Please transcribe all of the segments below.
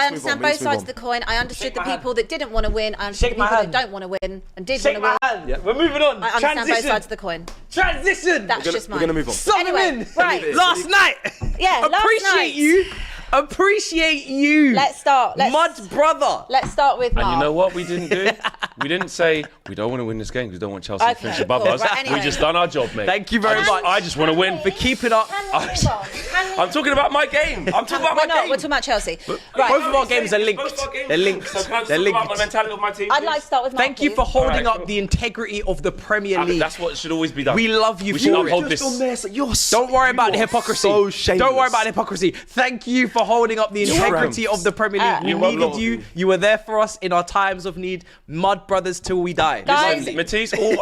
understand both sides of the coin. I understood the people that didn't want to win. I understood the people that don't want to win and did want to win. Hand. Yeah. We're moving on. I understand both sides of the coin. Transition. That's just mine. We're gonna move on. Anyway, right. Last night. Yeah, Appreciate you. Let's start. Mud brother. Let's start with Mark. And you know what we didn't do? We didn't say we don't want to win this game because we don't want Chelsea to finish above us. Right, anyway. We just done our job, mate. Thank you very much. I just want to win. For keeping up. I'm talking about my game. I'm talking about my game. We're talking about Chelsea. Both of our games are linked. They're linked. So can I They're talk linked. about my mentality of my team? I'd like to start with Mark. Thank you for holding Alright, up the integrity of the Premier League. That's what should always be done. We love you We should for uphold it. this. Don't worry about the hypocrisy. so shameless. Don't worry about the hypocrisy. Thank you for holding up the integrity of the Premier League. We needed you. You were there for us in our times of need. Mud brothers till we die. Guys, Matisse, all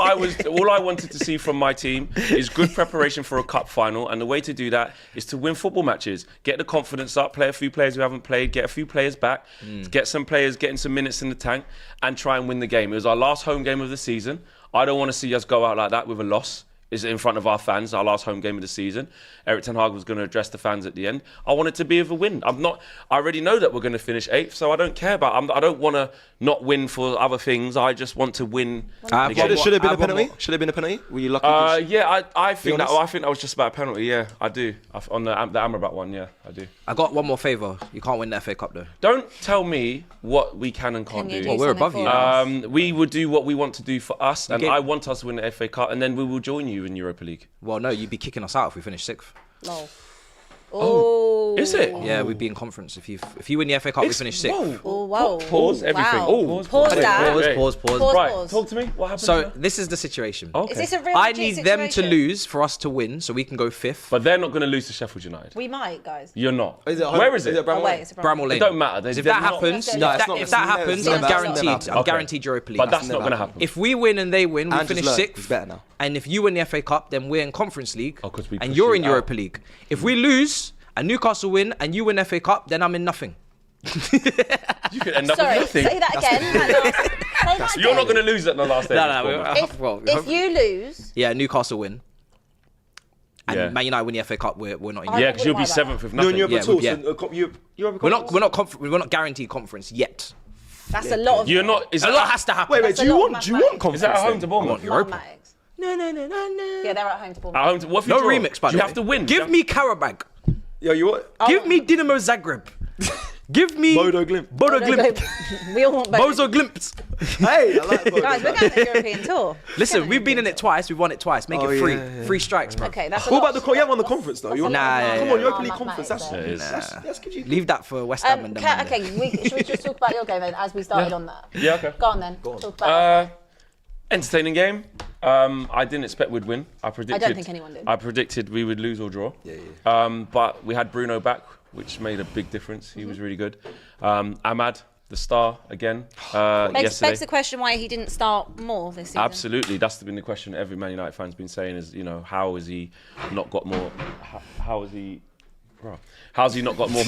I wanted to see from my team is good preparation for a cup final, and the way to do that is to win football matches, get the confidence up, play a few players who haven't played, get a few players back, get some players getting some minutes in the tank, and try and win the game. It was our last home game of the season. I don't want to see us go out like that with a loss. Is in front of our fans, our last home game of the season. Eric Ten Hag was going to address the fans at the end. I want it to be of a win. I already know that we're going to finish 8th, so I don't care about. I don't want to not win for other things. I just want to win. Should it have been a penalty? Should it have been a penalty? Were you lucky? Yeah, I think that. I think that was just about a penalty. Yeah, I do. On the Amrabat one, yeah, I do. I got one more favour. You can't win the FA Cup though. Don't tell me what we can and can't do. Well, we're above you. We will do what we want to do for us, and I want us to win the FA Cup, and then we will join you in Europa League. Well, no, you'd be kicking us out if we finish 6th. No. Oh, is it? Yeah, we'd be in conference if you win the FA Cup. We finish 6th. Oh, wow. Pause everything. Wow. Oh, pause that. Pause. Right, talk to me. What happened? So this is the situation. Okay. Is this a real I legit need them to situation? lose for us to win, so we can go 5th. But they're not going to lose to Sheffield United. We might, guys. You're not. Is it home? Where is it? Is it Oh, wait, it's a Bramall Lane. It don't matter. If that happens, No, it's not. if that happens, I'm It's guaranteed. not. I'm guaranteed Europa League. But that's not going to happen. If we win and they win, we And finish just learn. 6th. It's better now. And if you win the FA Cup, then we're in Conference League. 'Cause we and push you're you in out. Europa League. If we lose and Newcastle win and you win FA Cup, then I'm in nothing. You could end up Sorry, with nothing. say that again. You're not going to lose at the last day. If you lose, Yeah, Newcastle win. And Yeah. Man United win the FA Cup, we're not in. I Yeah, because you'll be wouldn't worry 7th with No, nothing. you're Yeah, talks. We're not guaranteed conference yet. that's a lot of. You're not. Is A that lot has to happen. Wait, That's do a you lot of want conference? Is that at home to I Bournemouth? want Europa. mathematics. No. Yeah, they're at home to Bournemouth. At home to, what if you No draw? remix, by the You way. have to win. Give me Karabag. Yo, you want? Give me Dinamo Zagreb. Give me Bodo Glimt. Bodo Glimt. We all want both. Bozo Glimt. Hey, I like Bodo. Guys, we're going to the European tour. Listen, we've been in it twice. We've won it twice. Make it free. yeah. 3 strikes, bro. Okay, that's a What lot. about the? You haven't won the conference though. You want? Nah, Come yeah, on, yeah. Europa League conference. That's is. give you. Leave that for West Ham and them. man. Okay, should we just talk about your game then, as we started on that? Yeah, okay. Go on then. Talk about Entertaining game. I didn't expect we'd win. I predicted. think anyone did. I predicted we would lose or draw. Yeah. But we had Bruno back, which made a big difference. He was really good. Ahmad, the star again. Begs Yesterday. the question why he didn't start more this season. Absolutely, that's been the question every Man United fan's been saying is, how has he not got more? How's he not got more?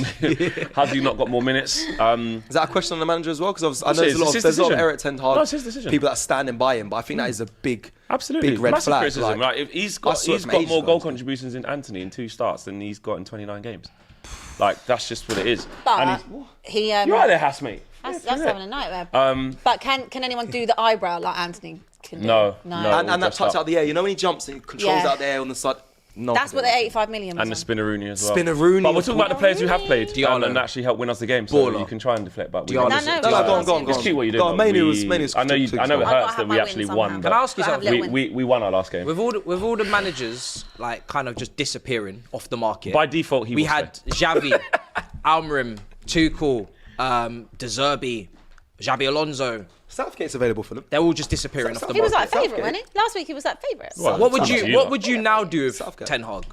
How's he not got more minutes? Is that a question on the manager as well? Because I know It's his there's a lot of decision. Eric Ten Hag. No, it's his decision. People that are standing by him, but I think that is a big red Massive flag. criticism. Like, If he's I saw it got from more ages ago. goal contributions in Anthony in 2 starts than he's got in 29 games. Like that's just what it is. But he you're right there, housemate. that's having a nightmare. But can anyone do the eyebrow like Anthony can do? No. and that touch out the air. You know when he jumps and he controls Yeah. out the air on the side. No, That's what the 85 million was And the on. Spinnerooney as well. Spinnerooney. But we're talking about the players who have played Diallo. and actually helped win us the game. So Baller. you can try and deflect. But Diallo. No, Go on. Just keep what you did. Go on, but Manu we- was I know it too hurts I've got that to we have actually my win won. somehow. but Can I ask you Gotta have something? little win. we won our last game. With all the managers like kind of just disappearing off the market. By default, we had Xavi, Almrim, Tuchel, De Zerbi, Xabi Alonso. Southgate's available for them. They're all just disappearing off the He was market. like favourite, wasn't he? Last week he was like favourite. Well, What would Up to you you, What lot. would you now do with Southgate. Ten Hag?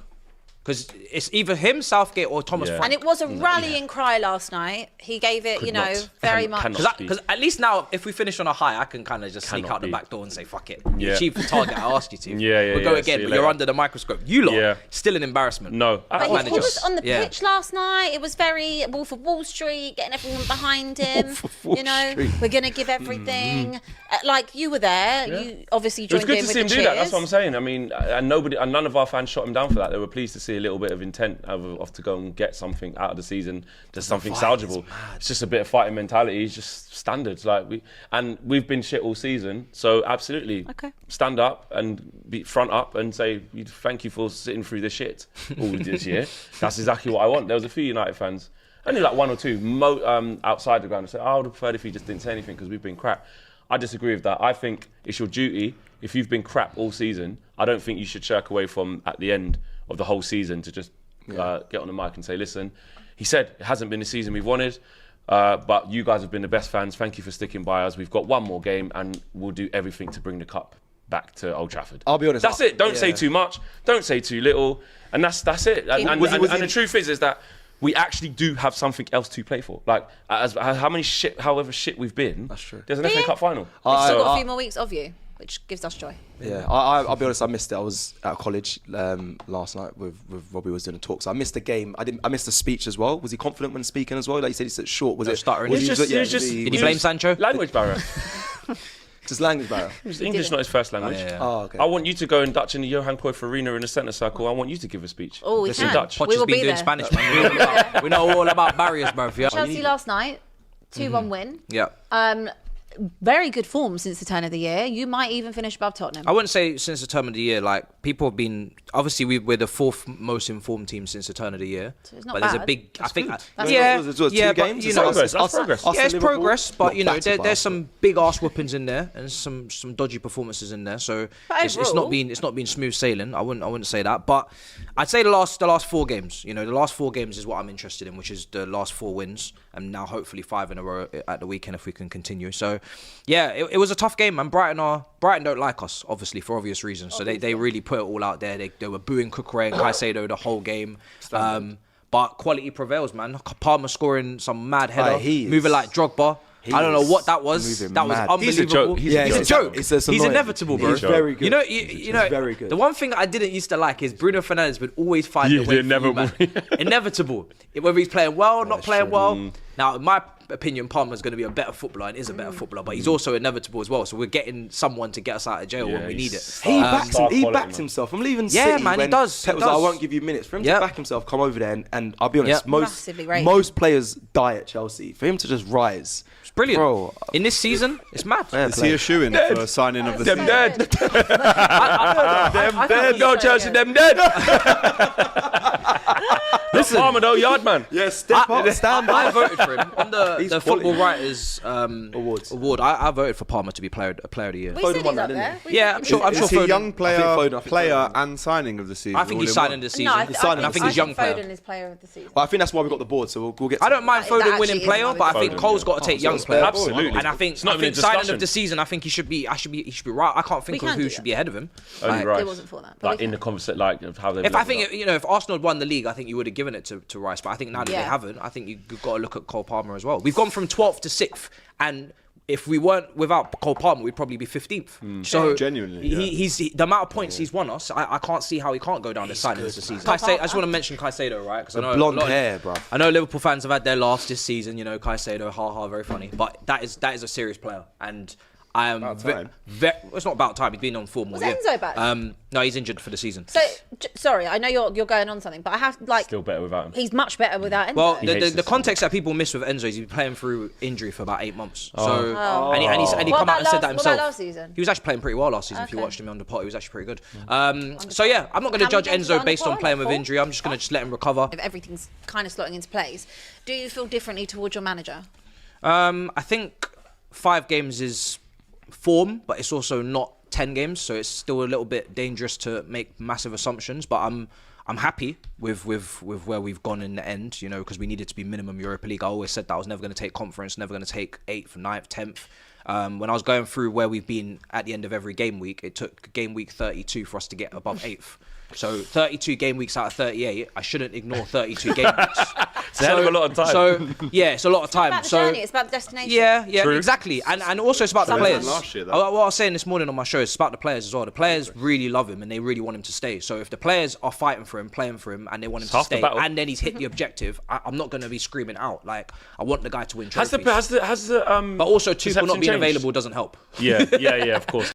Because it's either him, Southgate, or Thomas Yeah. Frank. And it was a rallying cry last night. He gave it, Could very not. much. Cannot. Because at least now, if we finish on a high, I can kind of just sneak Cannot out the be. back door and say, fuck it. Yeah. You achieved the target I asked you to. Yeah, We'll go yeah, again, see you but you're later. under the microscope. You lot, Yeah. still an embarrassment. No. But manager. he was on the Yeah. pitch last night. It was very Wolf of Wall Street, getting everyone behind him. Wolf of Wall Street. We're going to give everything. Like, you were there. You obviously It was joined good in to with see him the do that. That's cheers. what I'm saying. I mean, and none of our fans shot him down for that. They were pleased to see see a little bit of intent of to go and get something out of the season, just something salvageable. It's just a bit of fighting mentality. It's just standards. We've been shit all season, so absolutely stand up and be front up and say thank you for sitting through the shit all this year. That's exactly what I want. There was a few United fans, only like one or two, outside the ground, and said, I would have preferred if you just didn't say anything because we've been crap. I disagree with that. I think it's your duty. If you've been crap all season, I don't think you should shirk away from at the end of the whole season to just get on the mic and say, listen, he said it hasn't been the season we've wanted, but you guys have been the best fans. Thank you for sticking by us. We've got one more game and we'll do everything to bring the cup back to Old Trafford. I'll be honest. That's it. Don't say too much. Don't say too little. And that's it. And the truth is that we actually do have something else to play for. Like, however shit we've been, that's true. There's an FA Cup final. We've still got a few more weeks of you, which gives us joy. Yeah, I'll be honest, I missed it. I was at college last night with Robbie was doing a talk, so I missed the game. I missed the speech as well. Was he confident when speaking as well? Like you said, he said short. Was it stuttering? Did he blame Sancho? Language barrier. Just language barrier. English not his first language. Oh, okay. I want you to go in Dutch in the Johan Cruyff Arena in the centre circle. I want you to give a speech. Oh, we can. In Dutch. We will be there. Spanish, man. We know all about barriers, bro. Chelsea last night, 2-1 win. Yeah. Very good form since the turn of the year. You might even finish above Tottenham. I wouldn't say since the turn of the year. Like, people have been, obviously we're the fourth most informed team since the turn of the year. So it's not but bad. there's a big, That's I think, good. but games. That's progress. Yeah, it's progress, but you know, there's some big arse whoopings in there and some dodgy performances in there. So it's not been smooth sailing. I wouldn't say that, but I'd say the last 4 games. You know, the last 4 games is what I'm interested in, which is the last 4 wins, and now hopefully 5 in a row at the weekend if we can continue. So yeah, it was a tough game, and Brighton don't like us, obviously, for obvious reasons. So they really put it all out there. They were booing Cucurella and Caicedo the whole game. But quality prevails, man. Palmer scoring some mad header, moving like Drogba. I don't know what that was. That was unbelievable. He's a joke. He's inevitable, bro. He's very good. You know, very good. The one thing I didn't used to like is Bruno Fernandes would always find a way for you, man. Inevitable. Whether he's playing well, not playing well. Now, in my opinion, Palmer's going to be a better footballer and is a better footballer, but he's also inevitable as well. So we're getting someone to get us out of jail when we need it. He backs himself. I'm leaving City. Yeah, man, he does. Pep was like, I won't give you minutes. For him to back himself, come over there, and I'll be honest, most players die at Chelsea. For him to just rise, it's brilliant. Bro, in this season, it's mad. Is he a shoo-in for signing of the season? Them dead. Go Chelsea, them dead. Listen, Palmer though, yard man. Yeah, step up, stand up. I voted for him on the Football Writers award. I voted for Palmer to be player of the year. We said he's up there. Yeah, I'm sure. Is he young player and signing of the season? I think he's signing this season. No, I think he's young player. Foden is player of the season. Well, I think that's why we got the board. So we'll get. I don't mind Foden winning player, but I think Cole's got to take young player. Absolutely. And I think signing of the season, I think he should be right. I can't think of who should be ahead of him. Only Rice. It wasn't for that. Like in the conversation, like of how they. If I think if Arsenal had won the league, I think you would have given it to Rice. But I think now that they haven't, I think you've got to look at Cole Palmer as well. We've gone from 12th to 6th, and if we weren't without Cole Palmer, we'd probably be 15th. So genuinely, he's the amount of points he's won us. I can't see how he can't go down the signings this season. I just want to mention Caicedo, right? Because I know blonde hair, bro. I know Liverpool fans have had their laughs this season. You know, Caicedo, very funny. But that is a serious player, and I am. It's not about time. He's been on form all year. Was Enzo back? No, he's injured for the season. So sorry, I know you're going on something, but I have still better without him. He's much better without Enzo. Well, the context that people miss with Enzo is he's been playing through injury for about 8 months. And he come out and said that himself. What about last season? He was actually playing pretty well last season. If you watched him on the pot, he was actually pretty good. So yeah, I'm not going to judge Enzo based on playing with injury. I'm just going to let him recover. If everything's kind of slotting into place, do you feel differently towards your manager? I think 5 games is form, but it's also not 10 games, so it's still a little bit dangerous to make massive assumptions. But I'm happy with where we've gone in the end, you know, because we needed to be minimum Europa League. I always said that I was never going to take conference, never going to take 8th, 9th, 10th. When I was going through where we've been at the end of every game week, it took game week 32 for us to get above 8th. So 32 game weeks out of 38, I shouldn't ignore 32 game weeks. It's a hell of a lot of time. So yeah, it's a lot of time. It's about the journey, it's about the destination. Yeah, True. exactly. And also it's about the players. Last year, what I was saying this morning on my show is about the players as well. The players really love him and they really want him to stay. So if the players are fighting for him, playing for him, and they want him to stay, and then he's hit the objective, I'm not going to be screaming out. Like, I want the guy to win trophies. Has the but also Tuchel not being available doesn't help. Yeah, of course.